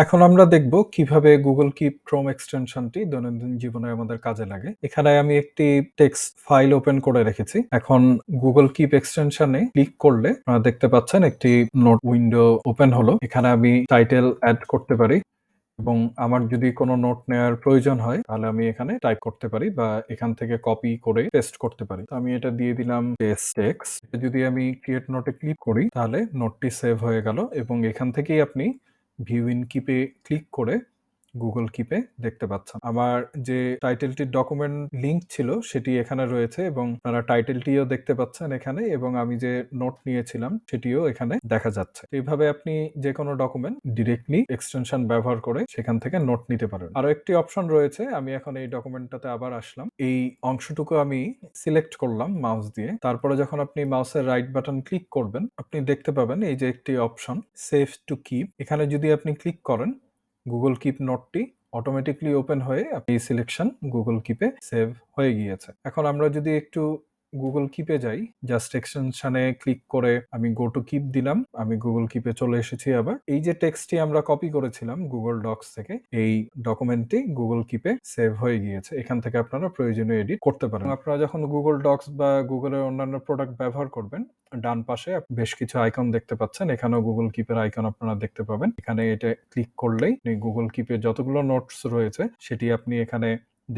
এখন আমরা দেখব কিভাবে Google Keep Chrome এক্সটেনশনটি দৈনন্দিন জীবনে আমাদের কাজে লাগে। এখানে আমি একটি টেক্সট ফাইল ওপেন করে রেখেছি। এখন Google Keep এক্সটেনশনে ক্লিক করলে আপনারা দেখতে পাচ্ছেন একটি নোট উইন্ডো ওপেন হলো। এখানে আমি টাইটেল এড করতে পারি এবং আমার যদি কোনো নোট নেওয়ার প্রয়োজন হয় তাহলে আমি এখানে টাইপ করতে পারি বা এখান থেকে কপি করে পেস্ট করতে পারি। তো আমি এটা দিয়ে দিলাম পেস্ট টেক্সট। যদি আমি ক্রিয়েট নোটে ক্লিক করি তাহলে নোটটি সেভ হয়ে গেল এবং এখান থেকেই আপনি ভিউ ইন কিপে ক্লিক করে Google কিপে দেখতে পাচ্ছেন। আমার যে টাইটেলটির ডকুমেন্ট লিংক ছিল সেটি এখানে রয়েছে এবং আপনারা টাইটেলটিও দেখতে পাচ্ছেন এখানে এবং আমি যে নোট নিয়েছিলাম সেটিও এখানে দেখা যাচ্ছে। এইভাবে আপনি যে কোনো ডকুমেন্ট ডিরেক্টলি এক্সটেনশন ব্যবহার করে সেখান থেকে নোট নিতে পারেন। আরো একটি অপশন রয়েছে, আমি এখন এই ডকুমেন্টটাতে আবার আসলাম। এই অংশটুকু আমি সিলেক্ট করলাম মাউস দিয়ে। তারপরে যখন আপনি মাউসের রাইট বাটন ক্লিক করবেন আপনি দেখতে পাবেন এই যে একটি অপশন সেভ টু কিপ। এখানে যদি আপনি ক্লিক করেন Google Keep নোটটি অটোমেটিকলি ওপেন হয়ে এই সিলেকশন Google কিপে সেভ হয়ে গিয়েছে। এখন আমরা যদি একটু Google কিপে যাই, জাস্ট এক্সটেনশনে ক্লিক করে আমি গো টু কিপ দিলাম, আমি Google কিপে চলে এসেছি। আবার এই যে টেক্সটটি আমরা কপি করেছিলাম Google ডক্স থেকে, এই ডকুমেন্টটি Google কিপে সেভ হয়ে গিয়েছে। এখান থেকে আপনারা প্রয়োজনীয় এডিট করতে পারেন। আপনারা যখন Google ডক্স বা Google-এর অন্যান্য প্রোডাক্ট ব্যবহার করবেন ডান পাশে বেশ কিছু আইকন দেখতে পাচ্ছেন। এখানেও Google কিপের আইকন আপনারা দেখতে পাবেন। এখানে এটা ক্লিক করলেই Google কিপে যতগুলো নোটস রয়েছে সেটি আপনি এখানে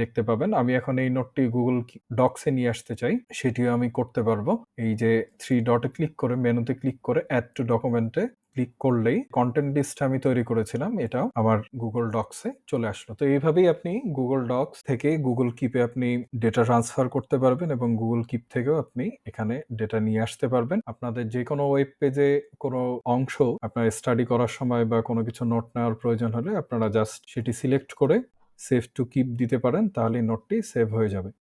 দেখতে পাবেন। আমি এখন এই নোটটি Google ডক্সে নিয়ে আসতে চাই, সেটিও আমি করতে পারবো। এই যে 3 ডটে ক্লিক করে মেনুতে ক্লিক করে অ্যাড টু ডকুমেন্টে ক্লিক করলেই কন্টেন্ট লিস্ট আমি তৈরি করেছিলাম এটাও আমার Google ডক্সে চলে আসলো। তো এইভাবেই আপনি Google ডক্স থেকে Google কিপে আপনি ডেটা ট্রান্সফার করতে পারবেন এবং Google কিপ থেকেও আপনি এখানে ডেটা নিয়ে আসতে পারবেন। আপনাদের যে কোনো ওয়েব পেজে কোনো অংশ আপনার স্টাডি করার সময় বা কোনো কিছু নোট নেওয়ার প্রয়োজন হলে আপনারা জাস্ট সেটি সিলেক্ট করে সেভ টু কিপ দিতে পারেন, তাহলেই নোটটি সেভ হয়ে যাবে।